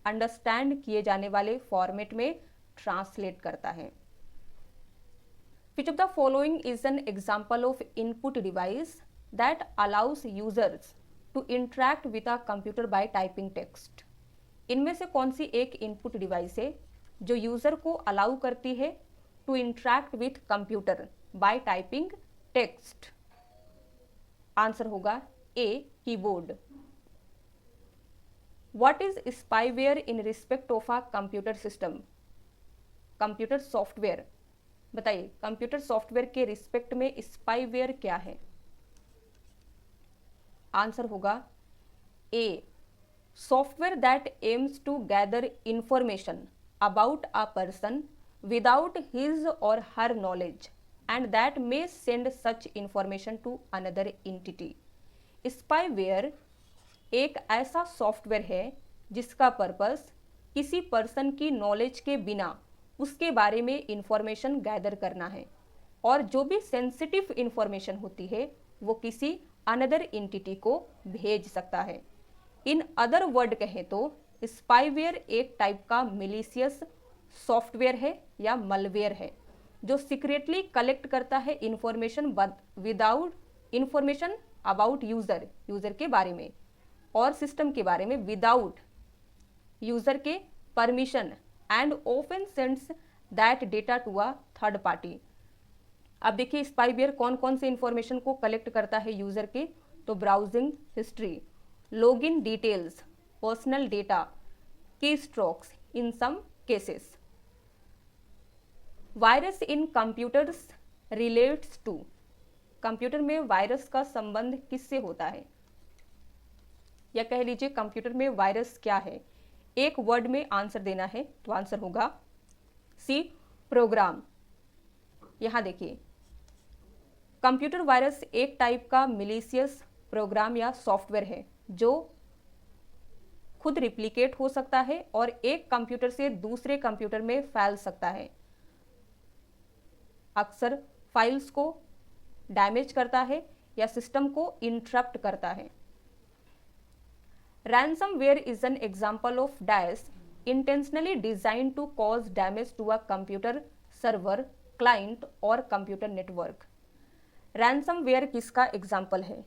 understand किए जाने वाले फॉर्मेट में ट्रांसलेट करता है। Which of the following is an example of input device that allows users to interact with a computer by typing text? इनमें से कौन सी एक इनपुट डिवाइस है जो यूजर को अलाउ करती है to interact with computer by typing text? Answer होगा A, keyboard. What is spyware in respect of a computer system? Computer software, बताइए कंप्यूटर सॉफ्टवेयर के रिस्पेक्ट में स्पाईवेयर क्या है? आंसर होगा A, software that aims to gather information about a person without his or her knowledge and that may send such information to another entity. Spyware एक ऐसा software है जिसका purpose किसी पर्सन की नॉलेज के बिना उसके बारे में इंफॉर्मेशन गैदर करना है और जो भी सेंसिटिव इंफॉर्मेशन होती है वो किसी अनदर एंटिटी को भेज सकता है। इन अदर वर्ड कहें तो स्पाईवेयर एक टाइप का मिलीशियस सॉफ्टवेयर है या मलवेयर है जो सीक्रेटली कलेक्ट करता है information without information about user के बारे में और सिस्टम के बारे में विदाउट यूजर के permission and often sends that data to a third party. अब देखिए स्पाईवेयर कौन कौन से इंफॉर्मेशन को कलेक्ट करता है यूजर के, तो browsing history, login details, personal data, keystrokes in some cases. Virus in computers relates to, computer में वायरस का संबंध किससे होता है, या कह लीजिए कंप्यूटर में वायरस क्या है। एक वर्ड में आंसर देना है तो आंसर होगा सी, प्रोग्राम। यहां देखिए कंप्यूटर वायरस एक टाइप का मिलीशियस प्रोग्राम या सॉफ्टवेयर है जो खुद रिप्लिकेट हो सकता है और एक कंप्यूटर से दूसरे कंप्यूटर में फैल सकता है। अक्सर फाइल्स को डैमेज करता है या सिस्टम को इंटरप्ट करता है। Ransomware is an example of DAS intentionally designed to cause damage to a computer server, client और computer network। Ransomware किसका एग्जाम्पल है,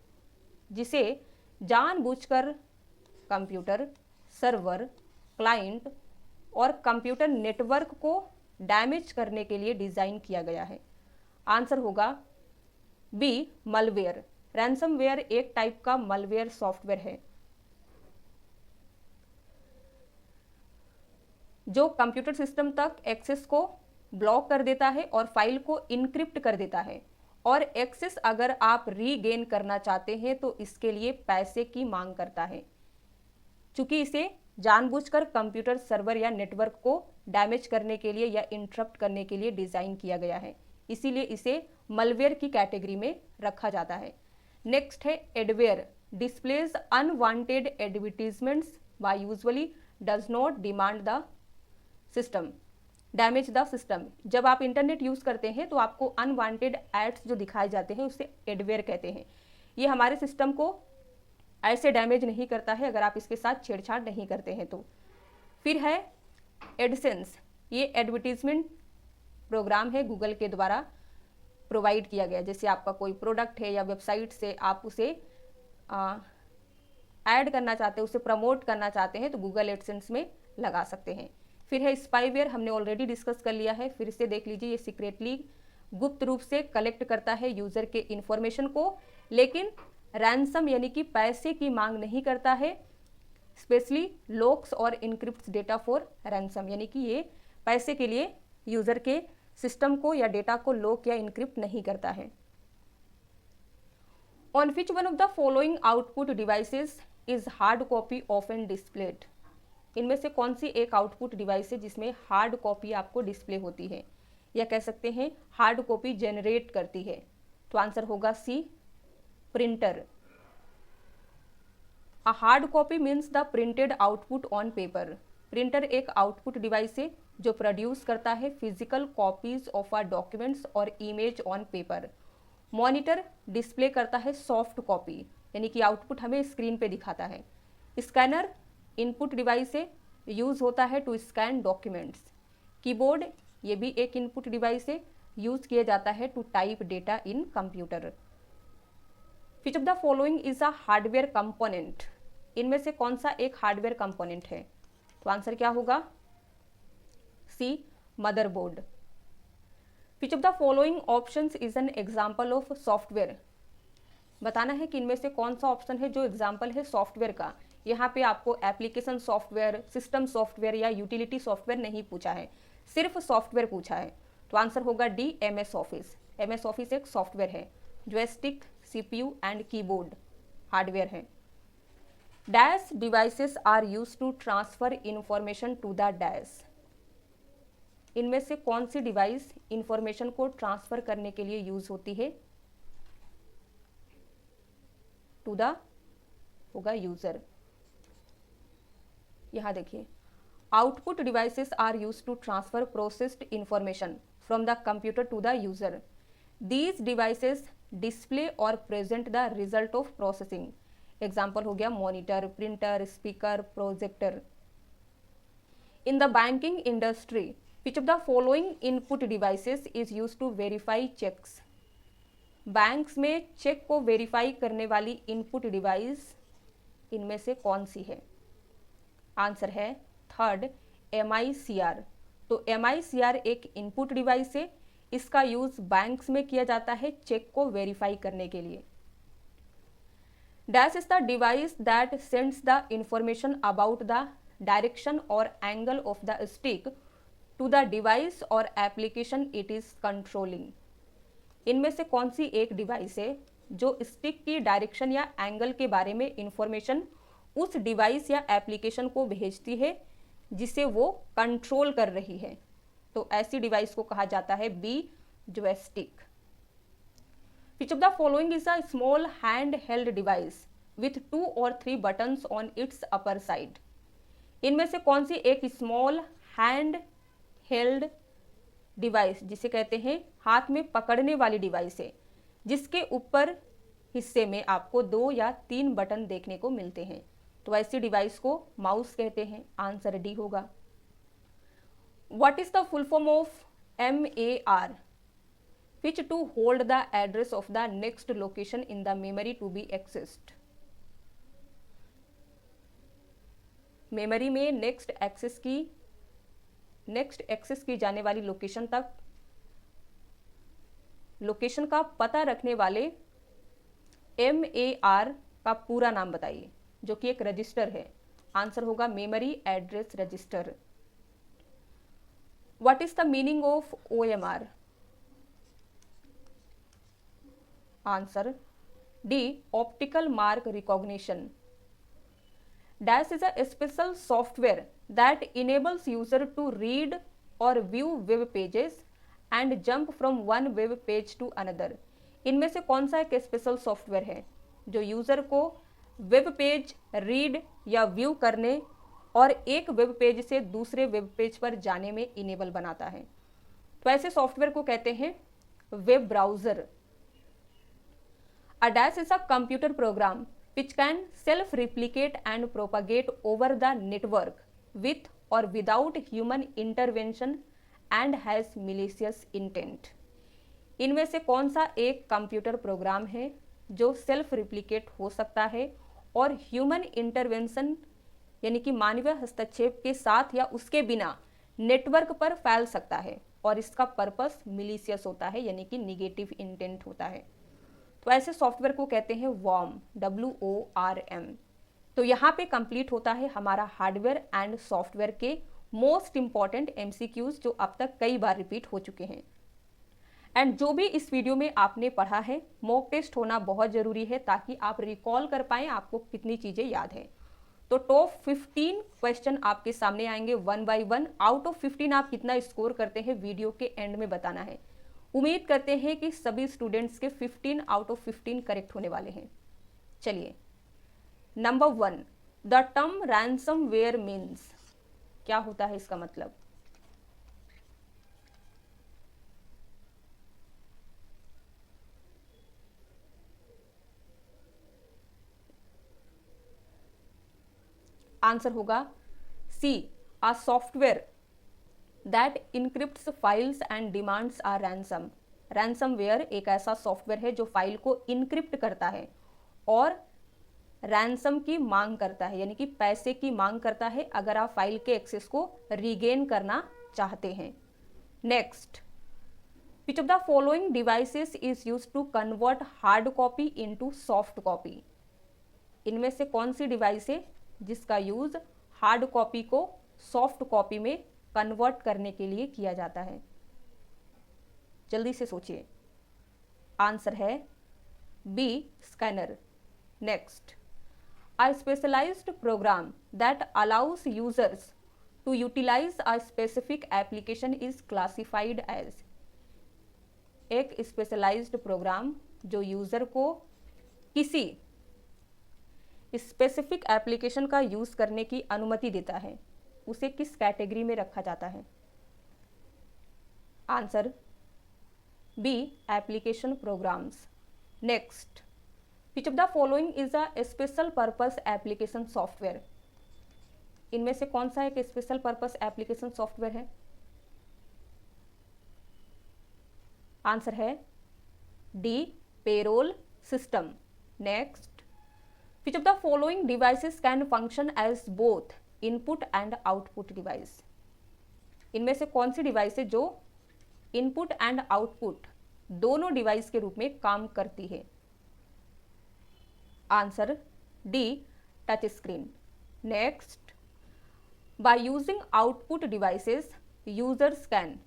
जिसे जानबूझकर कंप्यूटर, सर्वर, क्लाइंट और कंप्यूटर नेटवर्क को डैमेज करने के लिए डिजाइन किया गया है। आंसर होगा बी, मलवेयर। रैंसमवेयर एक टाइप का मलवेयर सॉफ्टवेयर है जो कंप्यूटर सिस्टम तक एक्सेस को ब्लॉक कर देता है और फाइल को इनक्रिप्ट कर देता है और एक्सेस अगर आप रीगेन करना चाहते हैं तो इसके लिए पैसे की मांग करता है। चूंकि इसे जानबूझकर कंप्यूटर, सर्वर या नेटवर्क को डैमेज करने के लिए या इंटरप्ट करने के लिए डिजाइन किया गया है, इसीलिए इसे मलवेयर की कैटेगरी में रखा जाता है। नेक्स्ट है adware, displays unwanted advertisements by usually does not demand the system damage the system. जब आप इंटरनेट यूज करते हैं तो आपको अनवांटेड एड्स जो दिखाए जाते हैं उसे एडवेयर कहते हैं। ये हमारे सिस्टम को ऐसे डैमेज नहीं करता है अगर आप इसके साथ छेड़छाड़ नहीं करते हैं तो। फिर है एडसेंस, ये एडवर्टीजमेंट प्रोग्राम है गूगल के द्वारा प्रोवाइड किया गया। जैसे आपका कोई प्रोडक्ट है या वेबसाइट से आप उसे ऐड करना चाहते हैं, उसे प्रमोट करना चाहते हैं तो गूगल एडसेंस में लगा सकते हैं। फिर है स्पाईवेयर, हमने ऑलरेडी डिस्कस कर लिया है, फिर से देख लीजिए। ये सीक्रेटली गुप्त रूप से कलेक्ट करता है यूजर के इंफॉर्मेशन को, लेकिन रैंसम यानी कि पैसे की मांग नहीं करता है। स्पेशली लॉक्स और इनक्रिप्ट्स डेटा फॉर रैंसम, यानी कि ये पैसे के लिए यूजर के सिस्टम को या डेटा को लॉक या इनक्रिप्ट नहीं करता है। On which one of the following output devices is hard copy often displayed, इनमें से कौन सी एक आउटपुट डिवाइस है जिसमें हार्ड कॉपी आपको डिस्प्ले होती है, या कह सकते हैं हार्ड कॉपी जनरेट करती है, तो आंसर होगा C, printer. A hard copy means the printed output on paper. Printer एक आउटपुट डिवाइस है जो प्रोड्यूस करता है physical copies of a documents और image on paper. Monitor display करता है सॉफ्ट कॉपी, यानी कि आउटपुट हमें स्क्रीन पे दिखाता है। स्कैनर इनपुट डिवाइस है, यूज होता है टू स्कैन डॉक्यूमेंट्स। कीबोर्ड ये भी एक इनपुट डिवाइस है, यूज किया जाता है to type data in computer. Which of the following is a hardware component, इनमें से कौन सा एक हार्डवेयर कंपोनेंट है, तो आंसर क्या होगा C, motherboard. Which of the following options is an example of software, बताना है कि इनमें से कौन सा ऑप्शन है जो एग्जाम्पल है सॉफ्टवेयर का। यहाँ पे आपको एप्लीकेशन सॉफ्टवेयर, सिस्टम सॉफ्टवेयर या यूटिलिटी सॉफ्टवेयर नहीं पूछा है, सिर्फ सॉफ्टवेयर पूछा है, तो आंसर होगा D, MS office. MS office एक सॉफ्टवेयर है। Joystick, CPU and keyboard hardware है। Dash devices are used to transfer information to the dash, इनमें से कौन सी डिवाइस इंफॉर्मेशन को ट्रांसफर करने के लिए यूज होती है? टू द होगा यूजर। यहां देखिए, output devices are used to transfer processed information from the computer to the user. These devices display और present the result of processing. Example हो गया monitor, printer, speaker, projector. In the banking industry which of the following input devices is used to verify checks? Banks में check को verify करने वाली input device इनमें से कौन सी है? आंसर है थर्ड, MICR। तो MICR एक इनपुट डिवाइस है, इसका यूज बैंक्स में किया जाता है चेक को वेरीफाई करने के लिए। Dash is the device that sends the information about the direction और angle of the stick to the device और एप्लीकेशन इट इज कंट्रोलिंग। इनमें से कौन सी एक डिवाइस है जो स्टिक की डायरेक्शन या एंगल के बारे में इंफॉर्मेशन उस डिवाइस या एप्लीकेशन को भेजती है जिसे वो कंट्रोल कर रही है? तो ऐसी डिवाइस को कहा जाता है B, joystick. Which of the following is a small hand held device with 2 or 3 buttons on its upper side? इनमें से कौन सी एक स्मॉल हैंड हेल्ड डिवाइस, जिसे कहते हैं हाथ में पकड़ने वाली डिवाइस है, जिसके ऊपर हिस्से में आपको 2 या 3 बटन देखने को मिलते हैं? तो ऐसी डिवाइस को माउस कहते हैं। आंसर डी होगा। What is the full form of MAR? Which to hold the address of the next location in the memory to be accessed. Memory में नेक्स्ट एक्सेस की जाने वाली लोकेशन तक लोकेशन का पता रखने वाले MAR का पूरा नाम बताइए, जो कि एक रजिस्टर है। आंसर होगा memory address register. What is the meaning of OMR? Answer D, optical mark recognition. Dash is a special software that enables user to read or view web pages and jump from one web page to another. इनमें से कौन सा एक special software है जो यूजर को web page read या व्यू करने और एक वेब पेज से दूसरे वेब पेज पर जाने में इनेबल बनाता है? तो ऐसे सॉफ्टवेयर को कहते हैं web browser. A dash is a computer program which can self-replicate and propagate over the network with or without human intervention and has malicious intent. इनमें से कौन सा एक कंप्यूटर प्रोग्राम है जो सेल्फ रिप्लिकेट हो सकता है और ह्यूमन इंटरवेंशन यानी कि मानवीय हस्तक्षेप के साथ या उसके बिना नेटवर्क पर फैल सकता है और इसका पर्पस मिलीशियस होता है यानी कि निगेटिव इंटेंट होता है? तो ऐसे सॉफ्टवेयर को कहते हैं वॉर्म, WORM। तो यहाँ पे कंप्लीट होता है हमारा हार्डवेयर एंड सॉफ्टवेयर के मोस्ट इंपॉर्टेंट MCQs जो अब तक कई बार रिपीट हो चुके हैं। एंड जो भी इस वीडियो में आपने पढ़ा है, मॉक टेस्ट होना बहुत जरूरी है ताकि आप रिकॉल कर पाएं आपको कितनी चीजें याद है। तो टॉप 15 क्वेश्चन आपके सामने आएंगे 1 by 1। आउट ऑफ 15 आप कितना स्कोर करते हैं वीडियो के एंड में बताना है। उम्मीद करते हैं कि सभी स्टूडेंट्स के 15 आउट ऑफ 15 करेक्ट होने वाले हैं। चलिए, number 1, the term ransomware means. क्या होता है इसका मतलब? आंसर होगा C, a software that encrypts files and demands are ransom. Ransomware एक ऐसा सॉफ्टवेयर है जो फाइल को इनक्रिप्ट करता है और रैंसम की मांग करता है यानी कि पैसे की मांग करता है अगर आप फाइल के एक्सेस को रीगेन करना चाहते हैं। Next, which of the following devices is used to convert hard copy into soft copy? इनमें से कौन सी डिवाइस है जिसका यूज हार्ड कॉपी को सॉफ्ट कॉपी में कन्वर्ट करने के लिए किया जाता है? जल्दी से सोचिए। आंसर है B, scanner. Next, a specialized program that allows users to utilise a specific application is classified as. एक स्पेशलाइज्ड प्रोग्राम जो यूजर को किसी स्पेसिफिक एप्लीकेशन का यूज करने की अनुमति देता है उसे किस कैटेगरी में रखा जाता है? Answer B, application programs. Next, which of the following is a special purpose application software. इनमें से कौन सा एक स्पेशल पर्पस एप्लीकेशन सॉफ्टवेयर है? आंसर है D, payroll system. Next, which of the following devices can function as both input and output device. इनमें से कौन सी डिवाइस है जो इनपुट एंड आउटपुट दोनों डिवाइस के रूप में काम करती है? Answer D, touch screen. Next, by using output devices users can.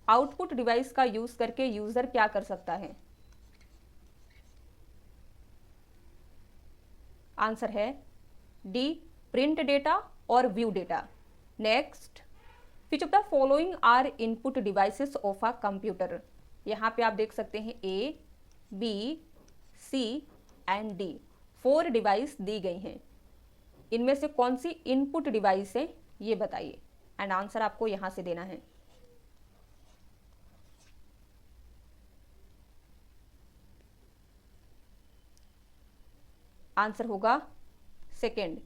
Output device का यूज करके यूजर क्या कर सकता है? आंसर है डी, प्रिंट डेटा और view data. Next, which of the following are input devices of a computer. यहाँ पे आप देख सकते हैं A, B, C and D, 4 device दी गई हैं। इनमें से कौन सी इनपुट डिवाइस है ये बताइए, एंड आंसर आपको यहां से देना है। आंसर होगा second,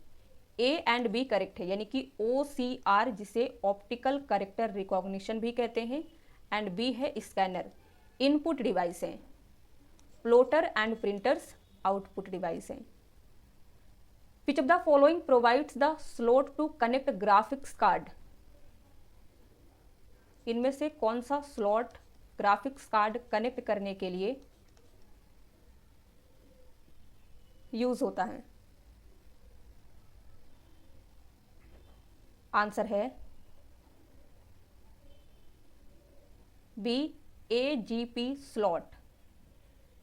A and B correct है, यानी कि OCR जिसे ऑप्टिकल कैरेक्टर रिकॉग्निशन भी कहते हैं, एंड बी है स्कैनर, इनपुट डिवाइस है। Plotter and printers output device है। Which of the following provides the slot to connect graphics card. इनमें से कौन सा स्लॉट ग्राफिक्स कार्ड कनेक्ट करने के लिए यूज होता है? आंसर है B, AGP slot.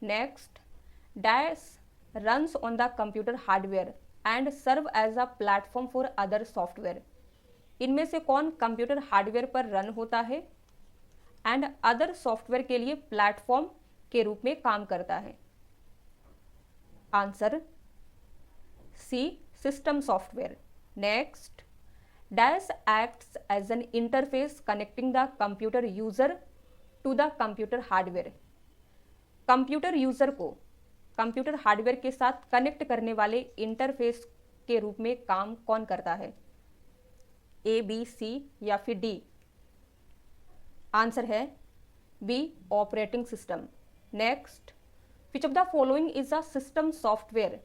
Next, dash runs on the computer hardware and serve as a platform for other software। इनमें से कौन कंप्यूटर हार्डवेयर पर रन होता है एंड अदर सॉफ्टवेयर के लिए प्लेटफॉर्म के रूप में काम करता है? Answer C, system software. Next, dash acts as an interface connecting the computer user to the computer hardware. Computer user को कंप्यूटर हार्डवेयर के साथ कनेक्ट करने वाले इंटरफेस के रूप में काम कौन करता है? ए, बी, सी या फिर डी? आंसर है B, operating system. Next, which of the following is a system software.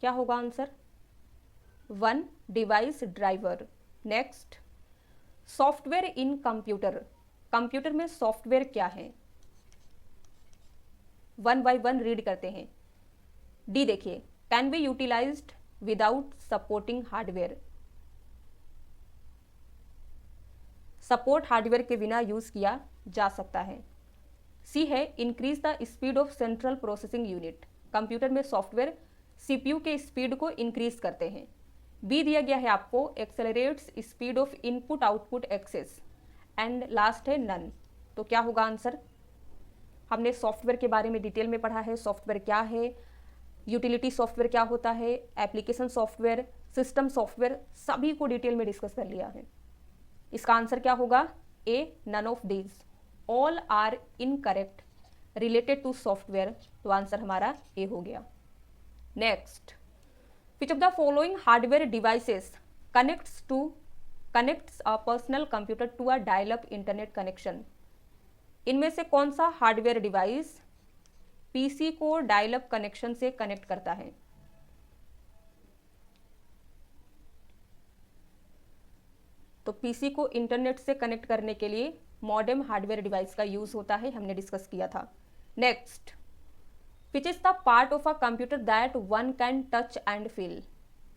क्या होगा answer? 1, device driver. Next, software in computer. Computer में सॉफ्टवेयर क्या है? 1 बाय 1 रीड करते हैं। डी देखिए, can be utilised without supporting hardware. Support hardware के बिना यूज किया जा सकता है। सी है increase the speed of central processing unit. Computer में सॉफ्टवेयर CPU के स्पीड को इंक्रीज करते हैं। बी दिया गया है आपको accelerates speed of input output access, and last है नन। तो क्या होगा आंसर? हमने सॉफ्टवेयर के बारे में डिटेल में पढ़ा है, सॉफ्टवेयर क्या है, यूटिलिटी सॉफ्टवेयर क्या होता है, एप्लीकेशन सॉफ्टवेयर, सिस्टम सॉफ्टवेयर, सभी को डिटेल में डिस्कस कर लिया है। इसका आंसर क्या होगा? A, none of these, all are incorrect related to software. तो आंसर हमारा ए हो गया। Next, which of the following hardware devices connects a personal computer to a dial-up internet connection। इनमें से कौन सा हार्डवेयर डिवाइस पीसी को dial up connection से कनेक्ट करता है? तो पीसी को इंटरनेट से कनेक्ट करने के लिए मॉडेम हार्डवेयर डिवाइस का यूज होता है, हमने डिस्कस किया था। Next, which is the part of a computer that one can touch and feel.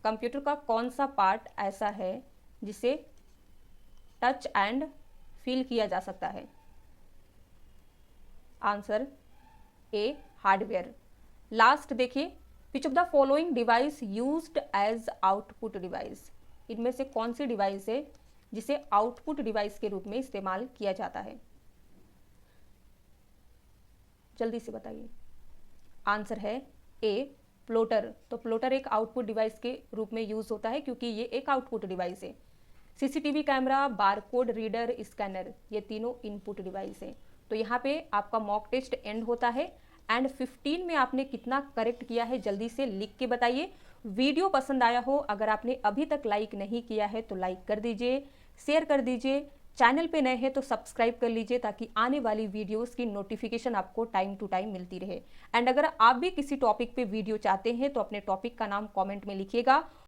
Computer का कौन सा पार्ट ऐसा है जिसे टच एंड फील किया जा सकता है? Answer A, hardware. लास्ट देखिए, which of the following device used as output device, इनमें से कौन सी डिवाइस है जिसे आउटपुट डिवाइस के रूप में इस्तेमाल किया जाता है? जल्दी से बताइए। आंसर है ए, प्लोटर। तो प्लोटर एक आउटपुट डिवाइस के रूप में यूज होता है क्योंकि ये एक आउटपुट डिवाइस है। CCTV camera, barcode reader, scanner, ये तीनों इनपुट डिवाइस हैं। तो यहाँ पे आपका मॉक टेस्ट एंड होता है एंड 15 में आपने कितना करेक्ट किया है जल्दी से लिख के बताइए। वीडियो पसंद आया हो, अगर आपने अभी तक लाइक नहीं किया है तो लाइक कर दीजिए, शेयर कर दीजिए, चैनल पे नए हैं तो सब्सक्राइब कर लीजिए ताकि आने वाली वीडियोस की नोटिफिकेशन आपको टाइम टू टाइम मिलती रहे। एंड अगर आप भी किसी टॉपिक पे वीडियो चाहते हैं तो अपने टॉपिक का नाम कमेंट में लिखिएगा